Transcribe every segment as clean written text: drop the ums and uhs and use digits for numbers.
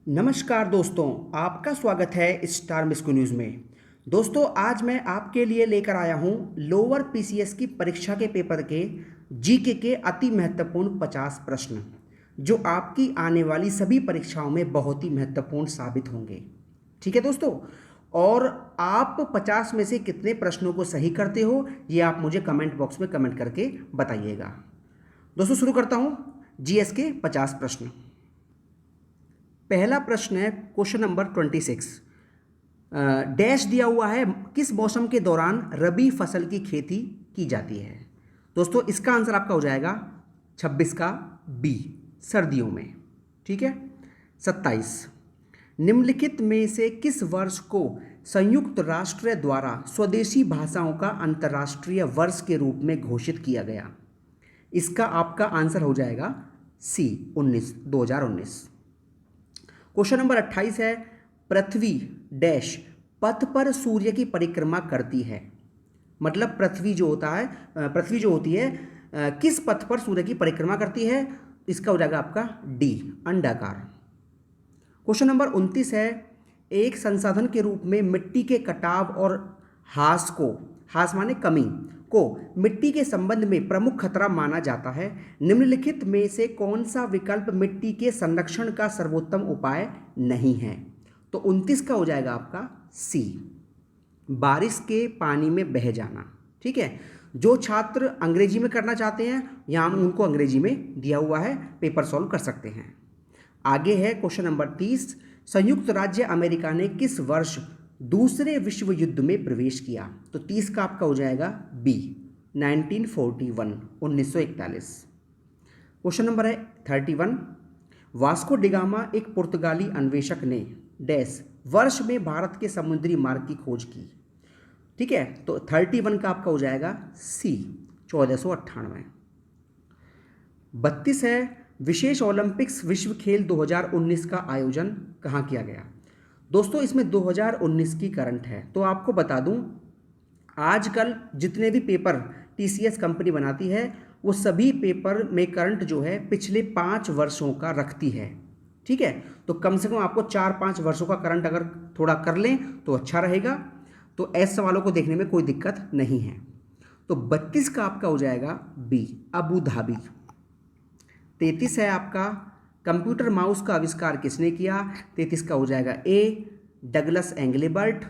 नमस्कार दोस्तों, आपका स्वागत है स्टार मिस्कू न्यूज़ में। दोस्तों, आज मैं आपके लिए लेकर आया हूं लोअर पीसीएस की परीक्षा के पेपर के जीके के अति महत्वपूर्ण 50 प्रश्न, जो आपकी आने वाली सभी परीक्षाओं में बहुत ही महत्वपूर्ण साबित होंगे। ठीक है दोस्तों, और आप 50 में से कितने प्रश्नों को सही करते हो, ये आप मुझे कमेंट बॉक्स में कमेंट करके बताइएगा। दोस्तों, शुरू करता हूं जीएस के 50 प्रश्न। पहला प्रश्न है क्वेश्चन नंबर 26। डैश दिया हुआ है, किस मौसम के दौरान रबी फसल की खेती की जाती है। दोस्तों, इसका आंसर आपका हो जाएगा 26 का बी, सर्दियों में। ठीक है। 27, निम्नलिखित में से किस वर्ष को संयुक्त राष्ट्र द्वारा स्वदेशी भाषाओं का अंतर्राष्ट्रीय वर्ष के रूप में घोषित किया गया। इसका आपका आंसर हो जाएगा सी, 2019। क्वेश्चन नंबर 28 है, पृथ्वी डैश पथ पर सूर्य की परिक्रमा करती है। मतलब पृथ्वी जो होती है किस पथ पर सूर्य की परिक्रमा करती है। इसका हो जाएगा आपका डी, अंडाकार। क्वेश्चन नंबर 29 है, एक संसाधन के रूप में मिट्टी के कटाव और ह्रास माने कमी को मिट्टी के संबंध में प्रमुख खतरा माना जाता है। निम्नलिखित में से कौन सा विकल्प मिट्टी के संरक्षण का सर्वोत्तम उपाय नहीं है। तो 29 का हो जाएगा आपका सी, बारिश के पानी में बह जाना। ठीक है। जो छात्र अंग्रेजी में करना चाहते हैं, यहाँ उनको अंग्रेजी में दिया हुआ है, पेपर सॉल्व कर सकते हैं। आगे है क्वेश्चन नंबर 30, संयुक्त राज्य अमेरिका ने किस वर्ष दूसरे विश्व युद्ध में प्रवेश किया। तो 30 का आपका हो जाएगा बी, 1941, 1941। क्वेश्चन नंबर है 31, वास्को डिगामा एक पुर्तगाली अन्वेषक ने डैश वर्ष में भारत के समुद्री मार्ग की खोज की। ठीक है। तो 31 का आपका हो जाएगा सी, 1498। 32 है, विशेष ओलंपिक्स विश्व खेल 2019 का आयोजन कहाँ किया गया। दोस्तों, इसमें 2019 की करंट है, तो आपको बता दूं, आजकल जितने भी पेपर टीसीएस कंपनी बनाती है, वो सभी पेपर में करंट जो है पिछले 5 वर्षों का रखती है। ठीक है। तो कम से कम आपको 4-5 वर्षों का करंट अगर थोड़ा कर लें तो अच्छा रहेगा। तो ऐसे सवालों को देखने में कोई दिक्कत नहीं है। तो 32 का आपका हो जाएगा बी, अबू धाबी। 33 है आपका, कंप्यूटर माउस का आविष्कार किसने किया। 33 का हो जाएगा ए, डगलस एंग्लेबर्ट।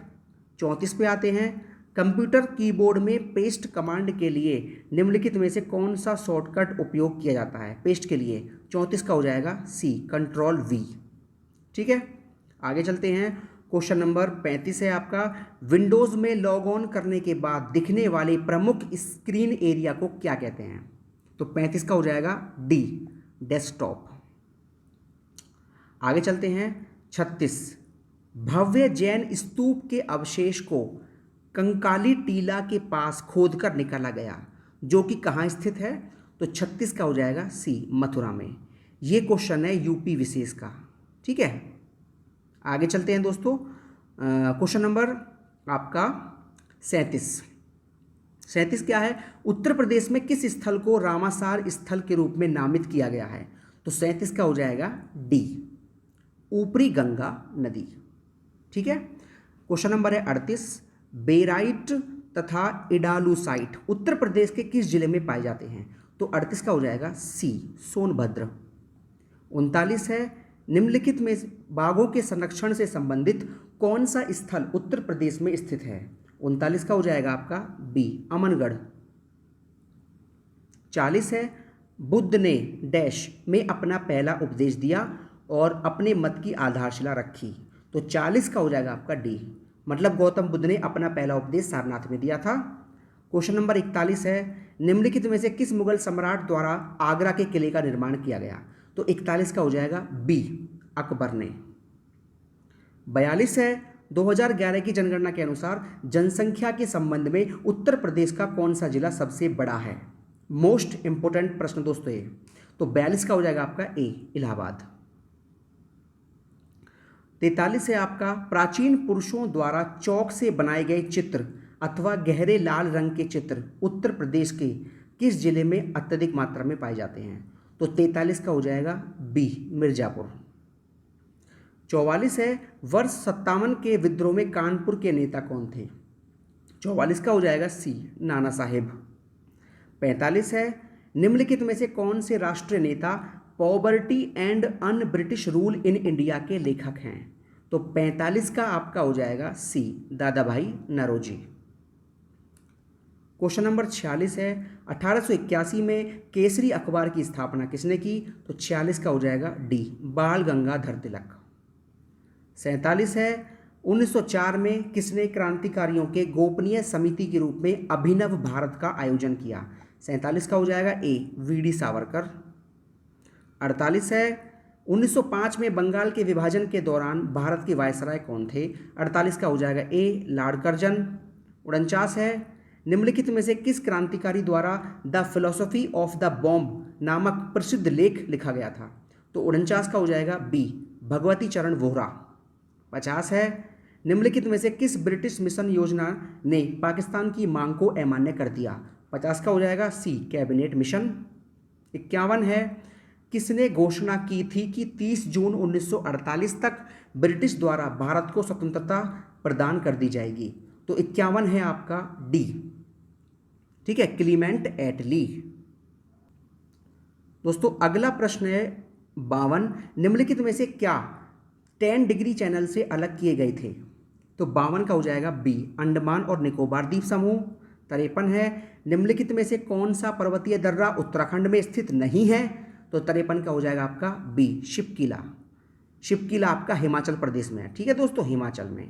34 पे आते हैं, कंप्यूटर कीबोर्ड में पेस्ट कमांड के लिए निम्नलिखित में से कौन सा शॉर्टकट उपयोग किया जाता है पेस्ट के लिए। 34 का हो जाएगा सी, कंट्रोल वी। ठीक है। आगे चलते हैं, क्वेश्चन नंबर 35 है आपका, विंडोज़ में लॉग ऑन करने के बाद दिखने वाले प्रमुख स्क्रीन एरिया को क्या कहते हैं। तो 35 का हो जाएगा डी, डेस्कटॉप। आगे चलते हैं, 36, भव्य जैन स्तूप के अवशेष को कंकाली टीला के पास खोदकर निकाला गया, जो कि कहाँ स्थित है। तो 36 का हो जाएगा सी, मथुरा में। ये क्वेश्चन है यूपी विशेष का। ठीक है। आगे चलते हैं दोस्तों, क्वेश्चन नंबर आपका 37। 37 क्या है, उत्तर प्रदेश में किस स्थल को रामासार स्थल के रूप में नामित किया गया है। तो 37 का हो जाएगा डी, ऊपरी गंगा नदी। ठीक है। क्वेश्चन नंबर है 38, बेराइट तथा इडालूसाइट उत्तर प्रदेश के किस जिले में पाए जाते हैं। तो 38 का हो जाएगा सी, सोनभद्र। 39 है, निम्नलिखित में बाघों के संरक्षण से संबंधित कौन सा स्थल उत्तर प्रदेश में स्थित है। 39 का हो जाएगा आपका बी, अमनगढ़। 40 है, बुद्ध ने डैश में अपना पहला उपदेश दिया और अपने मत की आधारशिला रखी। तो 40 का हो जाएगा आपका डी, मतलब गौतम बुद्ध ने अपना पहला उपदेश सारनाथ में दिया था। क्वेश्चन नंबर 41 है, निम्नलिखित में से किस मुगल सम्राट द्वारा आगरा के किले का निर्माण किया गया। तो 41 का हो जाएगा बी, अकबर ने। 42 है, 2011 की जनगणना के अनुसार जनसंख्या के संबंध में उत्तर प्रदेश का कौन सा जिला सबसे बड़ा है। मोस्ट इंपोर्टेंट प्रश्न दोस्तों ये। तो 42 का हो जाएगा आपका ए, इलाहाबाद। 43 है आपका, प्राचीन पुरुषों द्वारा चौक से बनाए गए चित्र अथवा गहरे लाल रंग के चित्र उत्तर प्रदेश के किस जिले में अत्यधिक मात्रा में पाए जाते हैं। तो 43 का हो जाएगा बी, मिर्जापुर। 44 है वर्ष 57 के विद्रोह में कानपुर के नेता कौन थे? 44 का हो जाएगा सी, नाना साहेब। 45 है निम्नलिखित में से कौन से राष्ट्रीय नेता poverty and un British rule in India के लेखक हैं? तो 45 का आपका हो जाएगा सी, दादा भाई नौरोजी। क्वेश्चन नंबर 46 है 1881 में केसरी अखबार की स्थापना किसने की? तो 46 का हो जाएगा डी, बाल गंगाधर तिलक। 47 है 1904 में किसने क्रांतिकारियों के गोपनीय समिति के रूप में अभिनव भारत का आयोजन किया? 47 का हो जाएगा ए, वीडी सावरकर। 48 है 1905 में बंगाल के विभाजन के दौरान भारत के वायसराय कौन थे? 48 का हो जाएगा ए, लॉर्ड कर्जन। 49 है निम्नलिखित में से किस क्रांतिकारी द्वारा the philosophy of the bomb नामक प्रसिद्ध लेख लिखा गया था? तो 49 का हो जाएगा बी, भगवती चरण वोहरा। 50 है निम्नलिखित में से किस ब्रिटिश मिशन योजना ने पाकिस्तान की मांग को अमान्य कर दिया? 50 का हो जाएगा सी, कैबिनेट मिशन। 51 है किसने घोषणा की थी कि 30 जून 1948 तक ब्रिटिश द्वारा भारत को स्वतंत्रता प्रदान कर दी जाएगी? तो 51 है आपका डी, ठीक है, क्लीमेंट एटली। दोस्तों अगला प्रश्न है 52, निम्नलिखित में से क्या 10 डिग्री चैनल से अलग किए गए थे? तो 52 का हो जाएगा बी, अंडमान और निकोबार द्वीप समूह। 53 है निम्नलिखित में से कौन सा पर्वतीय दर्रा उत्तराखंड में स्थित नहीं है? तो 53 का हो जाएगा आपका बी, शिपकिला। शिपकिला आपका हिमाचल प्रदेश में है, ठीक है दोस्तों, हिमाचल में।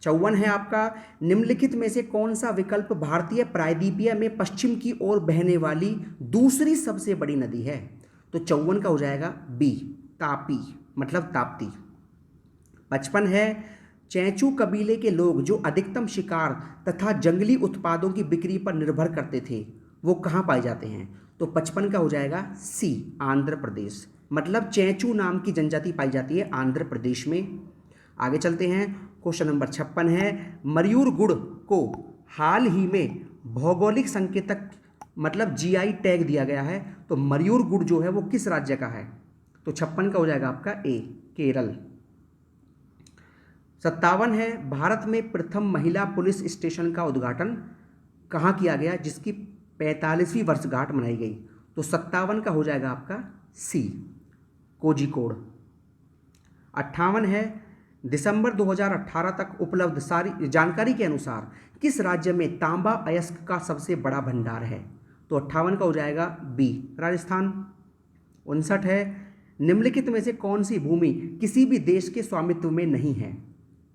54 है आपका निम्नलिखित में से कौन सा विकल्प भारतीय प्रायद्वीपीय में पश्चिम की ओर बहने वाली दूसरी सबसे बड़ी नदी है? तो 54 का हो जाएगा बी, तापी, मतलब ताप्ती। 55 है चैंचू कबीले के लोग जो अधिकतम शिकार तथा जंगली उत्पादों की बिक्री पर निर्भर करते थे वो कहाँ पाए जाते हैं? तो 55 का हो जाएगा सी, आंध्र प्रदेश, मतलब चैंचू नाम की जनजाति पाई जाती है आंध्र प्रदेश में। आगे चलते हैं, क्वेश्चन नंबर 56 है मयूर गुड़ को हाल ही में भौगोलिक संकेतक मतलब जीआई टैग दिया गया है, तो मयूर गुड़ जो है वो किस राज्य का है? तो 56 का हो जाएगा आपका ए, केरल। 57 है भारत में प्रथम महिला पुलिस स्टेशन का उद्घाटन कहाँ किया गया जिसकी 45वीं वर्षगांठ मनाई गई? तो 57 का हो जाएगा आपका सी, कोझिकोड। 58 है दिसंबर 2018 तक उपलब्ध सारी जानकारी के अनुसार किस राज्य में तांबा अयस्क का सबसे बड़ा भंडार है? तो 58 का हो जाएगा बी, राजस्थान। 59 है निम्नलिखित में से कौन सी भूमि किसी भी देश के स्वामित्व में नहीं है?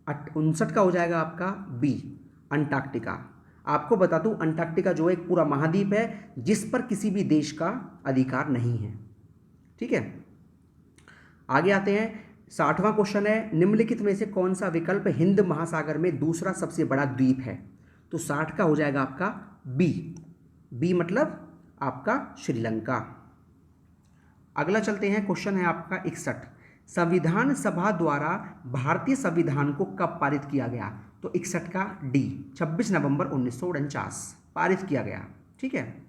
59 का हो जाएगा आपका बी, अंटार्कटिका। आपको बता दूं अंटार्कटिका जो एक पूरा महाद्वीप है जिस पर किसी भी देश का अधिकार नहीं है, ठीक है। आगे आते हैं, 60वां क्वेश्चन है निम्नलिखित में से कौन सा विकल्प हिंद महासागर में दूसरा सबसे बड़ा द्वीप है? तो 60 का हो जाएगा आपका बी, बी मतलब आपका श्रीलंका। अगला चलते हैं, क्वेश्चन है आपका 61, संविधान सभा द्वारा भारतीय संविधान को कब पारित किया गया? तो 61 का डी, 26 नवंबर 1949 पारित किया गया, ठीक है।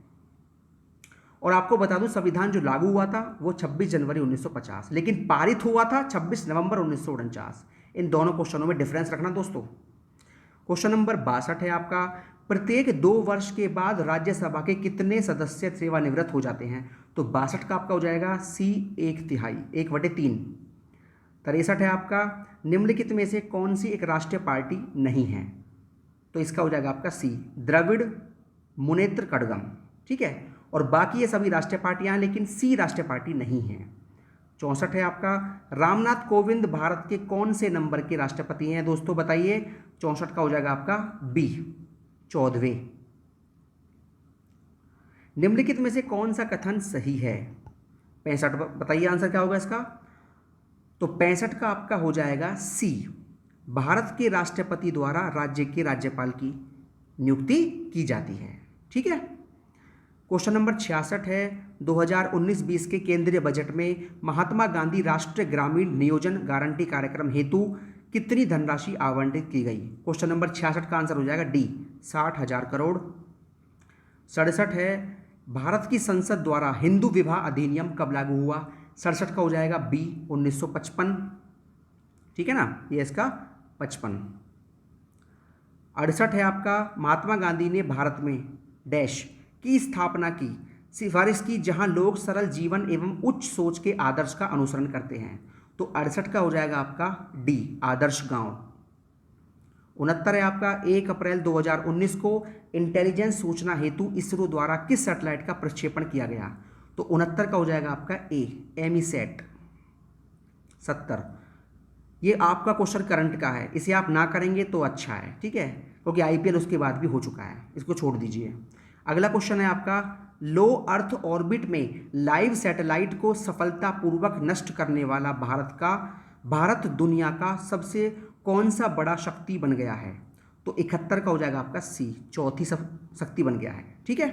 और आपको बता दूं संविधान जो लागू हुआ था वो 26 जनवरी 1950, लेकिन पारित हुआ था 26 नवंबर 1949। इन दोनों क्वेश्चनों में डिफरेंस रखना दोस्तों। क्वेश्चन नंबर 62 है आपका, प्रत्येक 2 वर्ष के बाद राज्यसभा के कितने सदस्य सेवानिवृत्त हो जाते हैं? तो 62 का आपका हो जाएगा सी, 1/3, 1/3। 63 है आपका निम्नलिखित में से कौन सी एक राष्ट्रीय पार्टी नहीं है? तो इसका हो जाएगा आपका सी, द्रविड़ मुनेत्र कड़गम, ठीक है। और बाकी ये सभी राष्ट्रीय पार्टियां हैं लेकिन सी राष्ट्रीय पार्टी नहीं है। 64 है आपका रामनाथ कोविंद भारत के कौन से नंबर के राष्ट्रपति हैं दोस्तों बताइए? 64 का हो जाएगा आपका बी, 14वें। निम्नलिखित में से कौन सा कथन सही है? 65, बताइए आंसर क्या होगा इसका? तो 65 का आपका हो जाएगा सी, भारत के राष्ट्रपति द्वारा राज्य के राज्यपाल की नियुक्ति की जाती है, ठीक है। क्वेश्चन नंबर 66 है 2019-20 के केंद्रीय बजट में महात्मा गांधी राष्ट्रीय ग्रामीण नियोजन गारंटी कार्यक्रम हेतु कितनी धनराशि आवंटित की गई? क्वेश्चन नंबर 66 का आंसर हो जाएगा डी, 60,000 करोड़। 67 है भारत की संसद द्वारा हिंदू विवाह अधिनियम कब लागू हुआ? 67 का हो जाएगा बी 1955, ठीक है ना, ये इसका 55। 68 है आपका, महात्मा गांधी ने भारत में डैश की स्थापना की, सिफारिश की, जहां लोग सरल जीवन एवं उच्च सोच के आदर्श का अनुसरण करते हैं। तो 68 का हो जाएगा आपका डी आदर्श गांव। 69 है आपका, 1 अप्रैल 2019 को इंटेलिजेंस सूचना हेतु इसरो द्वारा किस सैटेलाइट का प्रक्षेपण किया गया। तो 69 का हो जाएगा आपका ए एमीसैट। 70, ये आपका क्वेश्चन करंट का है, इसे आप ना करेंगे तो अच्छा है, ठीक है, क्योंकि आईपीएल उसके बाद भी हो चुका है, इसको छोड़ दीजिए। अगला क्वेश्चन है आपका, लो अर्थ ऑर्बिट में लाइव सैटेलाइट को सफलतापूर्वक नष्ट करने वाला भारत दुनिया का सबसे कौन सा बड़ा शक्ति बन गया है। तो 71 का हो जाएगा आपका सी चौथी शक्ति बन गया है, ठीक है।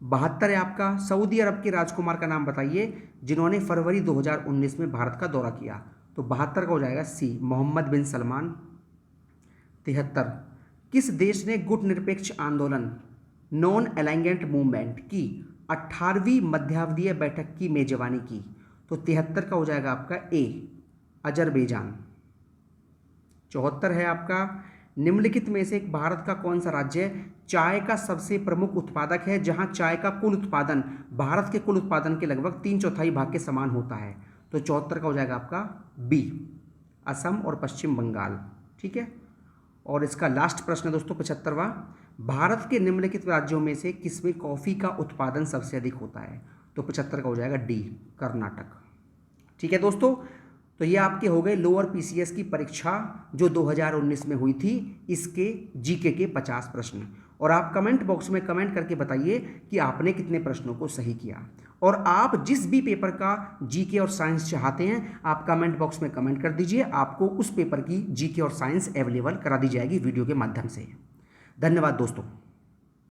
72 है आपका, सऊदी अरब के राजकुमार का नाम बताइए जिन्होंने फरवरी 2019 में भारत का दौरा किया। तो 72 का हो जाएगा सी मोहम्मद बिन सलमान। 73, किस देश ने गुटनिरपेक्ष आंदोलन नॉन अलाइनमेंट मूवमेंट की 18वीं मध्यावधि बैठक की मेजबानी की। तो 73 का हो जाएगा आपका ए अजरबैजान। 74 है आपका, निम्नलिखित में से भारत का कौन सा राज्य चाय का सबसे प्रमुख उत्पादक है, जहां चाय का कुल उत्पादन भारत के कुल उत्पादन के लगभग 3/4 भाग के समान होता है। तो 74 का हो जाएगा आपका बी असम और पश्चिम बंगाल, ठीक है। और इसका लास्ट प्रश्न है दोस्तों 75वां, भारत के निम्नलिखित राज्यों में से किसमें कॉफ़ी का उत्पादन सबसे अधिक होता है। तो 75 का हो जाएगा डी कर्नाटक, ठीक है दोस्तों। तो ये आपके हो गए लोअर पीसीएस की परीक्षा जो 2019 में हुई थी, इसके जीके के 50 प्रश्न। और आप कमेंट बॉक्स में कमेंट करके बताइए कि आपने कितने प्रश्नों को सही किया। और आप जिस भी पेपर का जीके और साइंस चाहते हैं आप कमेंट बॉक्स में कमेंट कर दीजिए, आपको उस पेपर की जीके और साइंस अवेलेबल करा दी जाएगी वीडियो के माध्यम से। धन्यवाद दोस्तों।